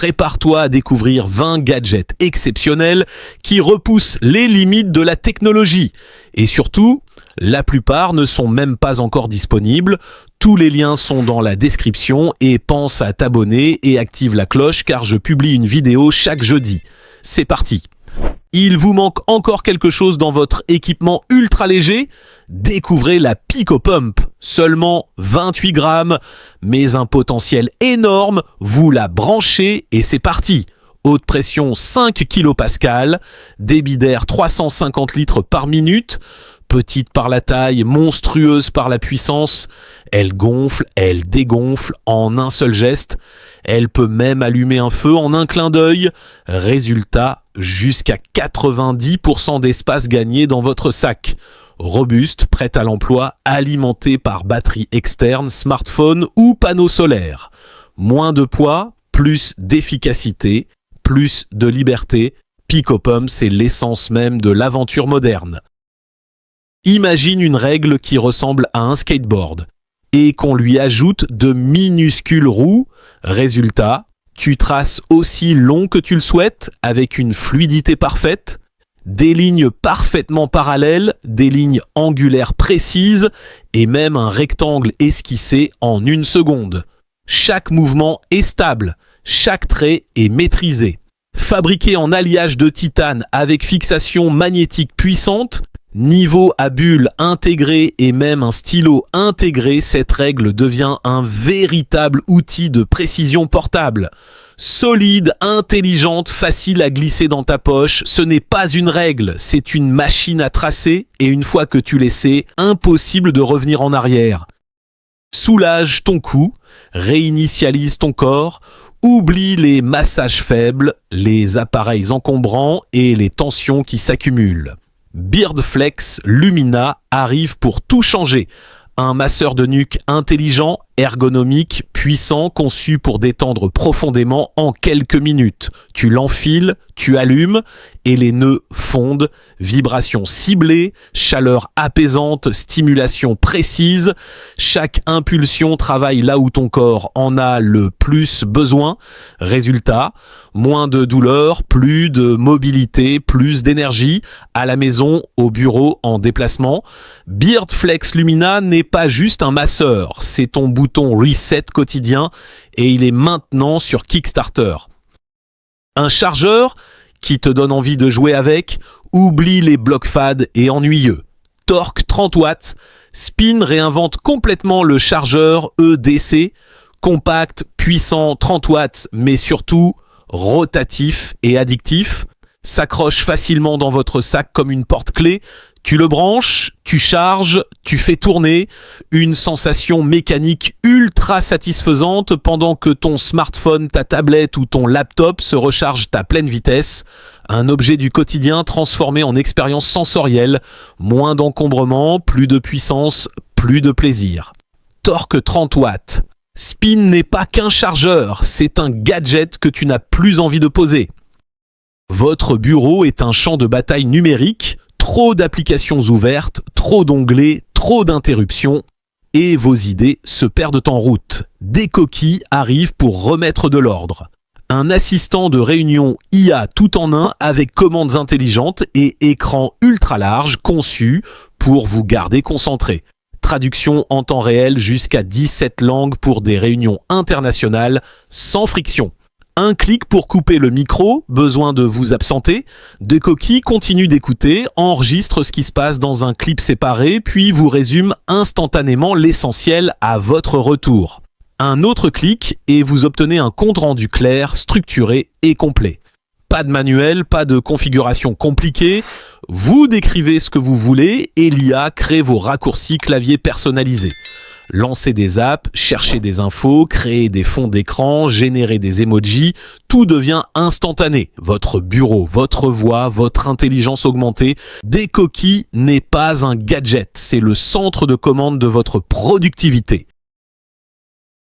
Prépare-toi à découvrir 20 gadgets exceptionnels qui repoussent les limites de la technologie. Et surtout, la plupart ne sont même pas encore disponibles. Tous les liens sont dans la description et pense à t'abonner et active la cloche car je publie une vidéo chaque jeudi. C'est parti! Il vous manque encore quelque chose dans votre équipement ultra léger? Découvrez la Pico-Pump. Seulement 28 grammes, mais un potentiel énorme. Vous la branchez et c'est parti. Haute pression 5 kPa, débit d'air 350 litres par minute. Petite par la taille, monstrueuse par la puissance, elle gonfle, elle dégonfle en un seul geste. Elle peut même allumer un feu en un clin d'œil. Résultat, jusqu'à 90% d'espace gagné dans votre sac. Robuste, prête à l'emploi, alimentée par batterie externe, smartphone ou panneau solaire. Moins de poids, plus d'efficacité, plus de liberté. Pico-Pump, c'est l'essence même de l'aventure moderne. Imagine une règle qui ressemble à un skateboard et qu'on lui ajoute de minuscules roues. Résultat, tu traces aussi long que tu le souhaites avec une fluidité parfaite, des lignes parfaitement parallèles, des lignes angulaires précises et même un rectangle esquissé en 1 seconde. Chaque mouvement est stable, chaque trait est maîtrisé. Fabriqué en alliage de titane avec fixation magnétique puissante, niveau à bulles intégré et même un stylo intégré, cette règle devient un véritable outil de précision portable. Solide, intelligente, facile à glisser dans ta poche, ce n'est pas une règle, c'est une machine à tracer et une fois que tu l'essaies, impossible de revenir en arrière. Soulage ton cou, réinitialise ton corps, oublie les massages faibles, les appareils encombrants et les tensions qui s'accumulent. Beardflex Lumina arrive pour tout changer. Un masseur de nuque intelligent, ergonomique, puissant, conçu pour détendre profondément en quelques minutes. Tu l'enfiles, tu allumes et les nœuds fondent. Vibration ciblée, chaleur apaisante, stimulation précise. Chaque impulsion travaille là où ton corps en a le plus besoin. Résultat, moins de douleur, plus de mobilité, plus d'énergie. À la maison, au bureau, en déplacement. Beardflex Lumina n'est pas juste un masseur, c'est ton bouton reset quotidien et il est maintenant sur Kickstarter. Un chargeur qui te donne envie de jouer avec, oublie les blocs fades et ennuyeux. Torque 30 watts, Spin réinvente complètement le chargeur EDC, compact, puissant 30 watts, mais surtout rotatif et addictif. S'accroche facilement dans votre sac comme une porte-clés. Tu le branches, tu charges, tu fais tourner. Une sensation mécanique ultra satisfaisante pendant que ton smartphone, ta tablette ou ton laptop se rechargent à pleine vitesse. Un objet du quotidien transformé en expérience sensorielle. Moins d'encombrement, plus de puissance, plus de plaisir. Torque 30 watts. Spin n'est pas qu'un chargeur, c'est un gadget que tu n'as plus envie de poser. Votre bureau est un champ de bataille numérique, trop d'applications ouvertes, trop d'onglets, trop d'interruptions, et vos idées se perdent en route. Des coquilles arrivent pour remettre de l'ordre. Un assistant de réunion IA tout en un avec commandes intelligentes et écran ultra large conçu pour vous garder concentré. Traduction en temps réel jusqu'à 17 langues pour des réunions internationales sans friction. Un clic pour couper le micro, besoin de vous absenter. Des coquilles continuent d'écouter, enregistre ce qui se passe dans un clip séparé, puis vous résume instantanément l'essentiel à votre retour. Un autre clic et vous obtenez un compte-rendu clair, structuré et complet. Pas de manuel, pas de configuration compliquée. Vous décrivez ce que vous voulez et l'IA crée vos raccourcis clavier personnalisés. Lancer des apps, chercher des infos, créer des fonds d'écran, générer des emojis, tout devient instantané. Votre bureau, votre voix, votre intelligence augmentée. Des coquilles n'est pas un gadget, c'est le centre de commande de votre productivité.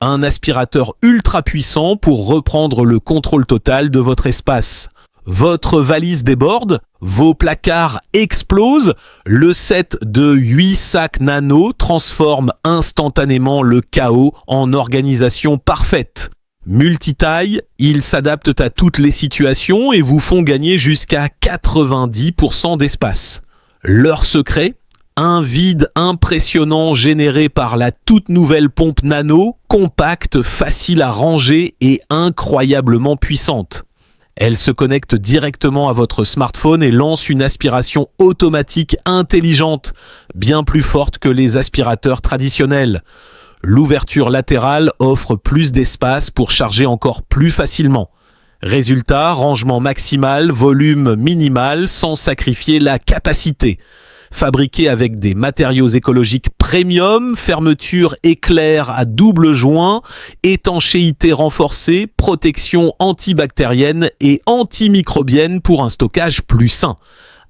Un aspirateur ultra puissant pour reprendre le contrôle total de votre espace. Votre valise déborde, vos placards explosent, le set de 8 sacs nano transforme instantanément le chaos en organisation parfaite. Multitaille, ils s'adaptent à toutes les situations et vous font gagner jusqu'à 90% d'espace. Leur secret ? Un vide impressionnant généré par la toute nouvelle pompe nano, compacte, facile à ranger et incroyablement puissante. Elle se connecte directement à votre smartphone et lance une aspiration automatique intelligente, bien plus forte que les aspirateurs traditionnels. L'ouverture latérale offre plus d'espace pour charger encore plus facilement. Résultat, rangement maximal, volume minimal sans sacrifier la capacité. Fabriqué avec des matériaux écologiques premium, fermeture éclair à double joint, étanchéité renforcée, protection antibactérienne et antimicrobienne pour un stockage plus sain.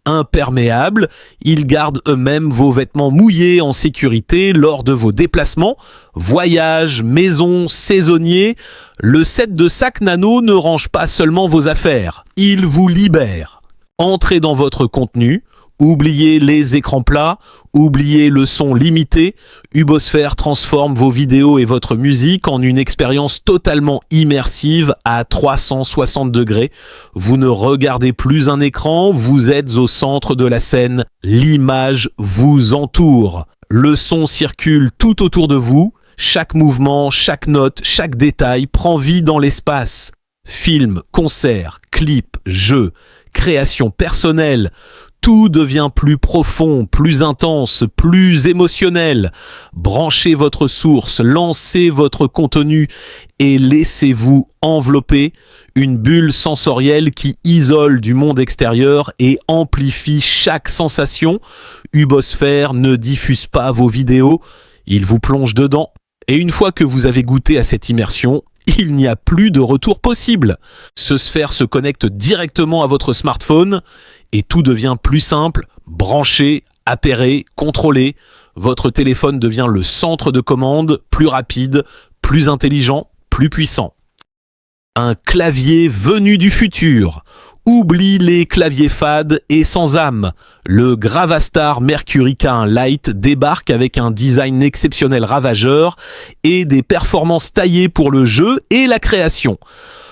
Imperméables, ils gardent eux-mêmes vos vêtements mouillés en sécurité lors de vos déplacements, voyages, maisons, saisonniers. Le set de sacs nano ne range pas seulement vos affaires, il vous libère. Entrez dans votre contenu. Oubliez les écrans plats, oubliez le son limité. Ubosphère transforme vos vidéos et votre musique en une expérience totalement immersive à 360 degrés. Vous ne regardez plus un écran, vous êtes au centre de la scène. L'image vous entoure. Le son circule tout autour de vous. Chaque mouvement, chaque note, chaque détail prend vie dans l'espace. Films, concerts, clips, jeux, créations personnelles. Tout devient plus profond, plus intense, plus émotionnel. Branchez votre source, lancez votre contenu et laissez-vous envelopper. Une bulle sensorielle qui isole du monde extérieur et amplifie chaque sensation. Ubosphère ne diffuse pas vos vidéos, il vous plonge dedans. Et une fois que vous avez goûté à cette immersion, il n'y a plus de retour possible. Ce sphère se connecte directement à votre smartphone et tout devient plus simple, branché, appairé, contrôlé. Votre téléphone devient le centre de commande, plus rapide, plus intelligent, plus puissant. Un clavier venu du futur. Oublie les claviers fades et sans âme. Le Gravastar Mercury K1 Lite débarque avec un design exceptionnel ravageur et des performances taillées pour le jeu et la création.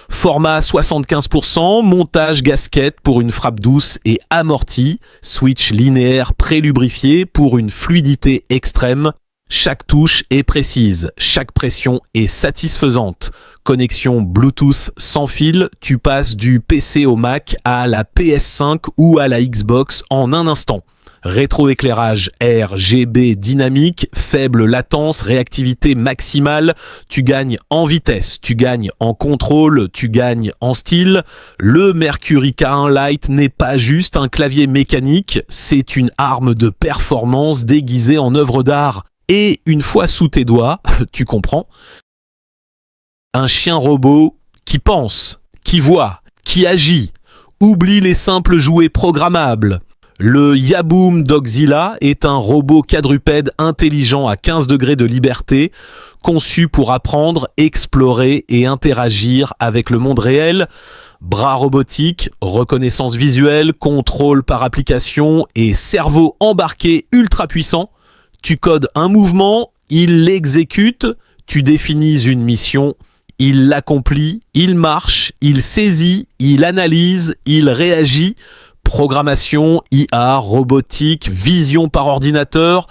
Format 75%, montage gasket pour une frappe douce et amortie, switch linéaire pré-lubrifié pour une fluidité extrême. Chaque touche est précise, chaque pression est satisfaisante. Connexion Bluetooth sans fil, tu passes du PC au Mac à la PS5 ou à la Xbox en un instant. Rétroéclairage RGB dynamique, faible latence, réactivité maximale, tu gagnes en vitesse, tu gagnes en contrôle, tu gagnes en style. Le Mercury K1 Lite n'est pas juste un clavier mécanique, c'est une arme de performance déguisée en œuvre d'art. Et une fois sous tes doigts, tu comprends, un chien robot qui pense, qui voit, qui agit. Oublie les simples jouets programmables. Le Yaboom Dogzilla est un robot quadrupède intelligent à 15 degrés de liberté, conçu pour apprendre, explorer et interagir avec le monde réel. Bras robotiques, reconnaissance visuelle, contrôle par application et cerveau embarqué ultra puissant. Tu codes un mouvement, il l'exécute, tu définis une mission, il l'accomplit, il marche, il saisit, il analyse, il réagit. Programmation, IA, robotique, vision par ordinateur,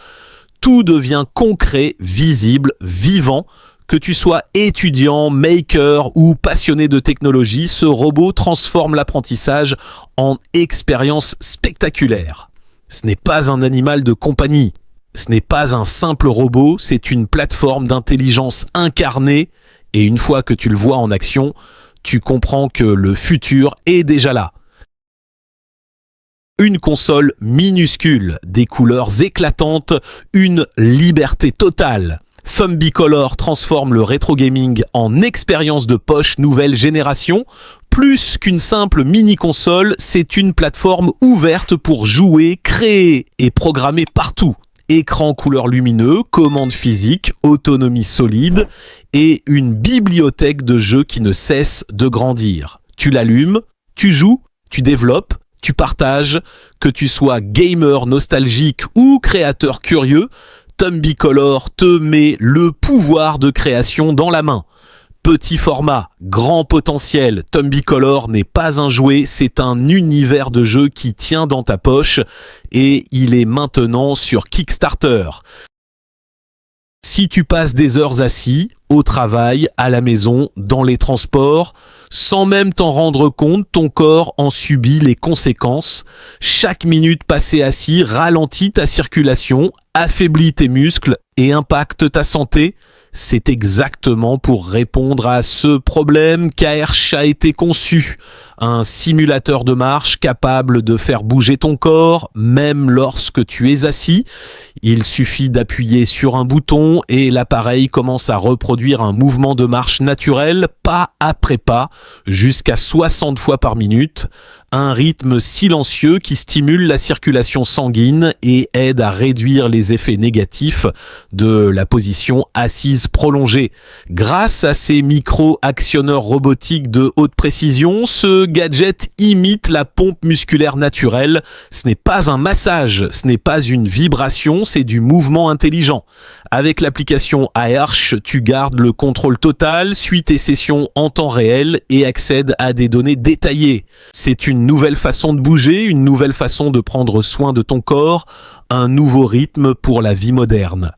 tout devient concret, visible, vivant. Que tu sois étudiant, maker ou passionné de technologie, ce robot transforme l'apprentissage en expérience spectaculaire. Ce n'est pas un animal de compagnie. Ce n'est pas un simple robot, c'est une plateforme d'intelligence incarnée et une fois que tu le vois en action, tu comprends que le futur est déjà là. Une console minuscule, des couleurs éclatantes, une liberté totale. Fumbicolor transforme le rétro gaming en expérience de poche nouvelle génération. Plus qu'une simple mini-console, c'est une plateforme ouverte pour jouer, créer et programmer partout. Écran couleur lumineux, commande physique, autonomie solide et une bibliothèque de jeux qui ne cesse de grandir. Tu l'allumes, tu joues, tu développes, tu partages, que tu sois gamer nostalgique ou créateur curieux, Fumbicolor te met le pouvoir de création dans la main. Petit format, grand potentiel, Tombi Color n'est pas un jouet, c'est un univers de jeu qui tient dans ta poche et il est maintenant sur Kickstarter. Si tu passes des heures assis, au travail, à la maison, dans les transports, sans même t'en rendre compte, ton corps en subit les conséquences. Chaque minute passée assis ralentit ta circulation, affaiblit tes muscles et impacte ta santé. C'est exactement pour répondre à ce problème qu'Aerch a été conçu. Un simulateur de marche capable de faire bouger ton corps, même lorsque tu es assis. Il suffit d'appuyer sur un bouton et l'appareil commence à reproduire un mouvement de marche naturel, pas après pas, jusqu'à 60 fois par minute. Un rythme silencieux qui stimule la circulation sanguine et aide à réduire les effets négatifs de la position assise prolongée. Grâce à ces micro-actionneurs robotiques de haute précision, ce gadget imite la pompe musculaire naturelle. Ce n'est pas un massage, ce n'est pas une vibration, c'est du mouvement intelligent. Avec l'application Aerch, tu gardes le contrôle total, suis tes sessions en temps réel et accèdes à des données détaillées. C'est une nouvelle façon de bouger, une nouvelle façon de prendre soin de ton corps, un nouveau rythme pour la vie moderne.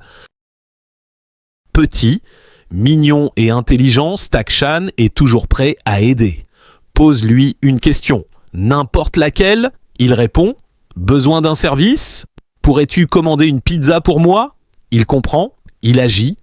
Petit, mignon et intelligent, Stakshan est toujours prêt à aider. Pose-lui une question, n'importe laquelle, il répond « Besoin d'un service ? Pourrais-tu commander une pizza pour moi ?» Il comprend, il agit.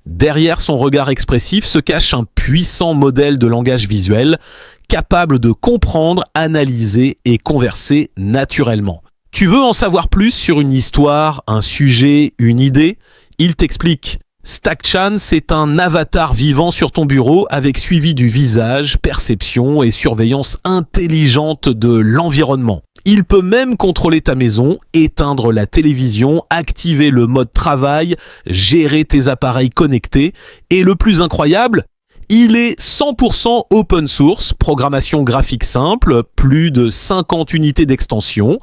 Derrière son regard expressif se cache un puissant modèle de langage visuel capable de comprendre, analyser et converser naturellement. Tu veux en savoir plus sur une histoire, un sujet, une idée ? Il t'explique. Stakshan, c'est un avatar vivant sur ton bureau avec suivi du visage, perception et surveillance intelligente de l'environnement. Il peut même contrôler ta maison, éteindre la télévision, activer le mode travail, gérer tes appareils connectés et le plus incroyable, il est 100% open source, programmation graphique simple, plus de 50 unités d'extension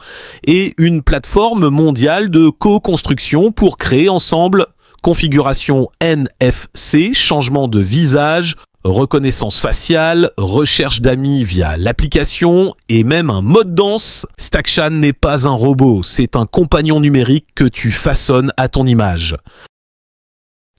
et une plateforme mondiale de co-construction pour créer ensemble configuration NFC, changement de visage, reconnaissance faciale, recherche d'amis via l'application et même un mode danse. Stakshan n'est pas un robot, c'est un compagnon numérique que tu façonnes à ton image.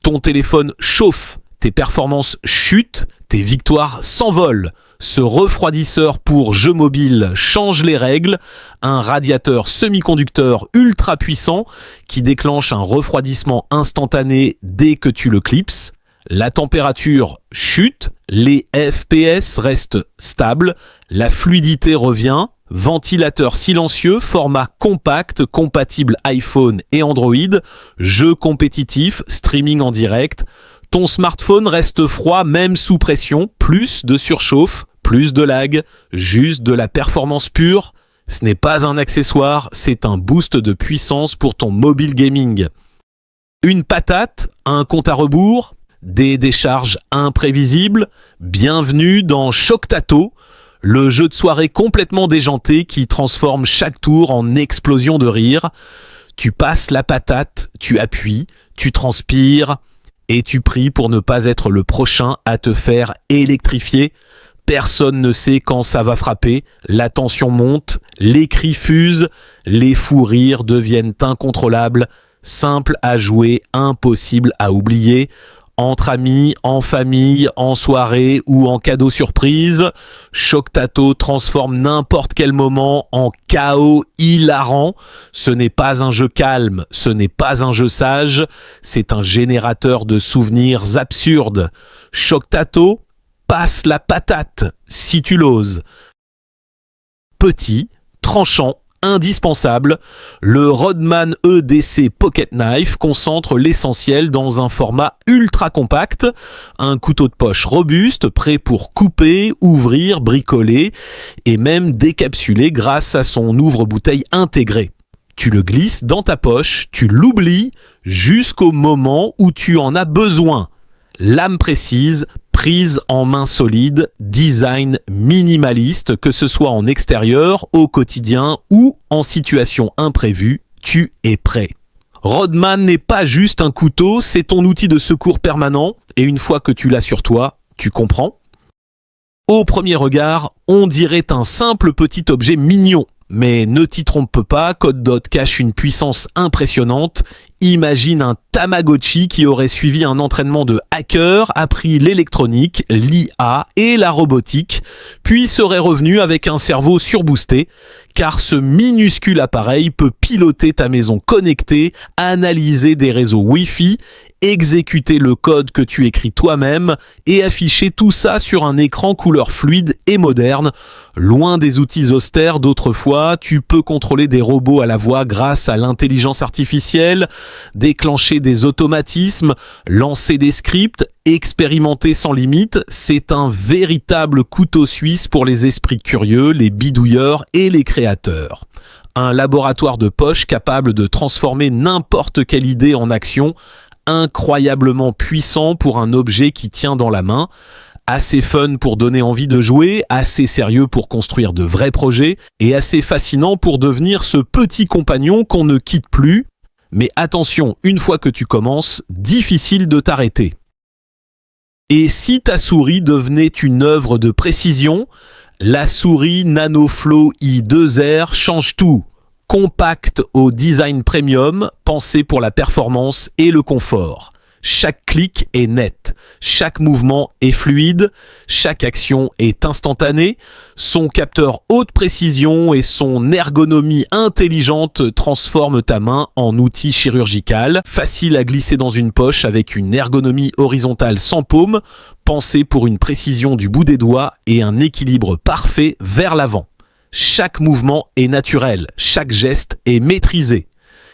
Ton téléphone chauffe, tes performances chutent, tes victoires s'envolent. Ce refroidisseur pour jeux mobiles change les règles, un radiateur semi-conducteur ultra puissant qui déclenche un refroidissement instantané dès que tu le clipses. La température chute, les FPS restent stables, la fluidité revient, ventilateur silencieux, format compact, compatible iPhone et Android, jeux compétitifs, streaming en direct. Ton smartphone reste froid même sous pression, plus de surchauffe, plus de lag, juste de la performance pure. Ce n'est pas un accessoire, c'est un boost de puissance pour ton mobile gaming. Une patate, un compte à rebours, des décharges imprévisibles. Bienvenue dans Shoktato, le jeu de soirée complètement déjanté qui transforme chaque tour en explosion de rire. Tu passes la patate, tu appuies, tu transpires et tu pries pour ne pas être le prochain à te faire électrifier. Personne ne sait quand ça va frapper, la tension monte, les cris fusent, les fous rires deviennent incontrôlables, simple à jouer, impossible à oublier. Entre amis, en famille, en soirée ou en cadeau surprise, Shoktato transforme n'importe quel moment en chaos hilarant. Ce n'est pas un jeu calme, ce n'est pas un jeu sage, c'est un générateur de souvenirs absurdes. Shoktato, passe la patate si tu l'oses. Petit, tranchant, indispensable, le Rodman EDC Pocket Knife concentre l'essentiel dans un format ultra compact, un couteau de poche robuste, prêt pour couper, ouvrir, bricoler et même décapsuler grâce à son ouvre-bouteille intégré. Tu le glisses dans ta poche, tu l'oublies jusqu'au moment où tu en as besoin. Lame précise, prise en main solide, design minimaliste, que ce soit en extérieur, au quotidien ou en situation imprévue, tu es prêt. Rodman n'est pas juste un couteau, c'est ton outil de secours permanent et une fois que tu l'as sur toi, Tu comprends ? Au premier regard, on dirait un simple petit objet mignon. Mais ne t'y trompe pas, CodeDot cache une puissance impressionnante. Imagine un Tamagotchi qui aurait suivi un entraînement de hacker, appris l'électronique, l'IA et la robotique, puis serait revenu avec un cerveau surboosté, car ce minuscule appareil peut piloter ta maison connectée, analyser des réseaux Wi-Fi, exécuter le code que tu écris toi-même et afficher tout ça sur un écran couleur fluide et moderne. Loin des outils austères d'autrefois, tu peux contrôler des robots à la voix grâce à l'intelligence artificielle, déclencher des automatismes, lancer des scripts, expérimenter sans limite. C'est un véritable couteau suisse pour les esprits curieux, les bidouilleurs et les créateurs. Un laboratoire de poche capable de transformer n'importe quelle idée en action, incroyablement puissant pour un objet qui tient dans la main, assez fun pour donner envie de jouer, assez sérieux pour construire de vrais projets, et assez fascinant pour devenir ce petit compagnon qu'on ne quitte plus. Mais attention, une fois que tu commences, difficile de t'arrêter. Et si ta souris devenait une œuvre de précision, la souris NanoFlow i2R change tout. Compacte au design premium, pensée pour la performance et le confort. Chaque clic est net, chaque mouvement est fluide, chaque action est instantanée. Son capteur haute précision et son ergonomie intelligente transforment ta main en outil chirurgical, facile à glisser dans une poche avec une ergonomie horizontale sans paume, pensée pour une précision du bout des doigts et un équilibre parfait vers l'avant. Chaque mouvement est naturel, chaque geste est maîtrisé.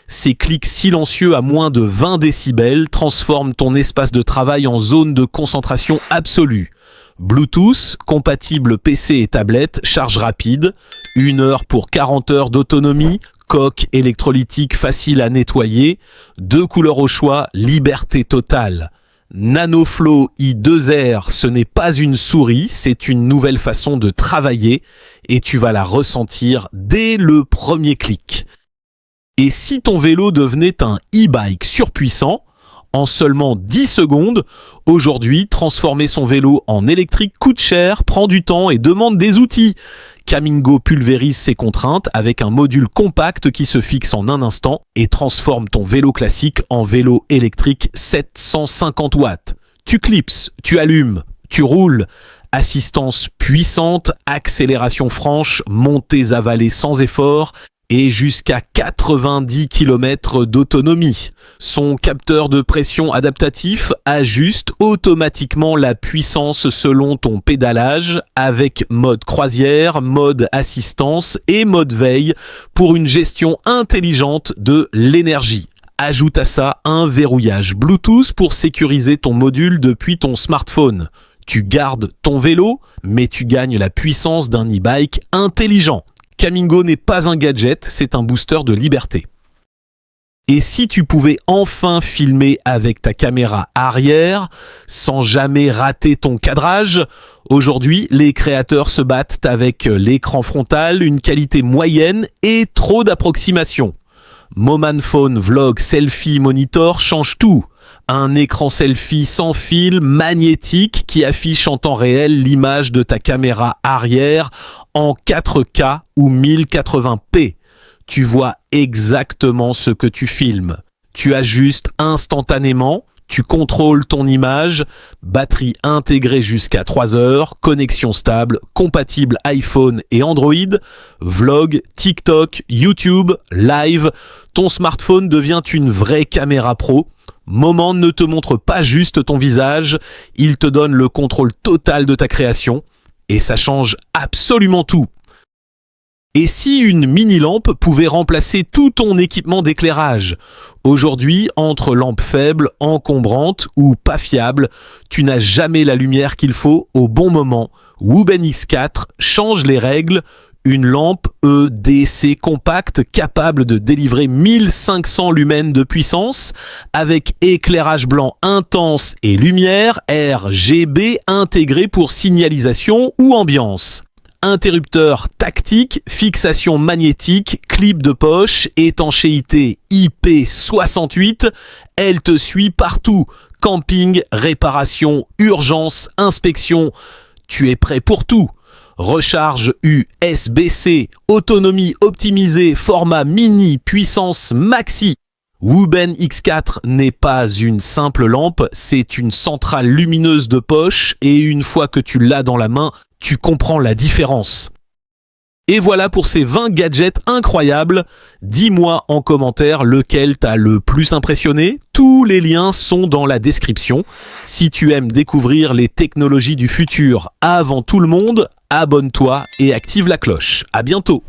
Ces clics silencieux à moins de 20 décibels transforment ton espace de travail en zone de concentration absolue. Bluetooth, compatible PC et tablette, charge rapide, 1 heure pour 40 heures d'autonomie, coque électrolytique facile à nettoyer, 2 couleurs au choix, liberté totale. NanoFlow i2R, ce n'est pas une souris, c'est une nouvelle façon de travailler et tu vas la ressentir dès le premier clic. Et si ton vélo devenait un e-bike surpuissant, en seulement 10 secondes, aujourd'hui, transformer son vélo en électrique coûte cher, prend du temps et demande des outils. Camingo pulvérise ses contraintes avec un module compact qui se fixe en un instant et transforme ton vélo classique en vélo électrique 750 watts. Tu clipses, tu allumes, tu roules. Assistance puissante, accélération franche, montées à vallées sans effort et jusqu'à 90 km d'autonomie. Son capteur de pression adaptatif ajuste automatiquement la puissance selon ton pédalage avec mode croisière, mode assistance et mode veille pour une gestion intelligente de l'énergie. Ajoute à ça un verrouillage Bluetooth pour sécuriser ton module depuis ton smartphone. Tu gardes ton vélo, mais tu gagnes la puissance d'un e-bike intelligent. Camingo n'est pas un gadget, c'est un booster de liberté. Et si tu pouvais enfin filmer avec ta caméra arrière, sans jamais rater ton cadrage, aujourd'hui, les créateurs se battent avec l'écran frontal, une qualité moyenne et trop d'approximation. Moman Phone Vlog Selfie Monitor change tout. Un écran selfie sans fil, magnétique, qui affiche en temps réel l'image de ta caméra arrière en 4K ou 1080p. Tu vois exactement ce que tu filmes. Tu ajustes instantanément, tu contrôles ton image, batterie intégrée jusqu'à 3 heures, connexion stable, compatible iPhone et Android, vlog, TikTok, YouTube, live. Ton smartphone devient une vraie caméra pro. Moment ne te montre pas juste ton visage, il te donne le contrôle total de ta création et ça change absolument tout. Et si une mini-lampe pouvait remplacer tout ton équipement d'éclairage ? Aujourd'hui, entre lampes faibles, encombrantes ou pas fiables, tu n'as jamais la lumière qu'il faut au bon moment. Wooben X4 change les règles. Une lampe EDC compacte capable de délivrer 1500 lumens de puissance avec éclairage blanc intense et lumière RGB intégré pour signalisation ou ambiance. Interrupteur tactique, fixation magnétique, clip de poche, étanchéité IP68, elle te suit partout. camping, réparation, urgence, inspection. Tu es prêt pour tout. Recharge USB-C, autonomie optimisée, format mini, puissance maxi. Wooben X4 n'est pas une simple lampe, c'est une centrale lumineuse de poche et une fois que tu l'as dans la main, tu comprends la différence. Et voilà pour ces 20 gadgets incroyables. Dis-moi en commentaire lequel t'a le plus impressionné. Tous les liens sont dans la description. Si tu aimes découvrir les technologies du futur avant tout le monde, abonne-toi et active la cloche. À bientôt.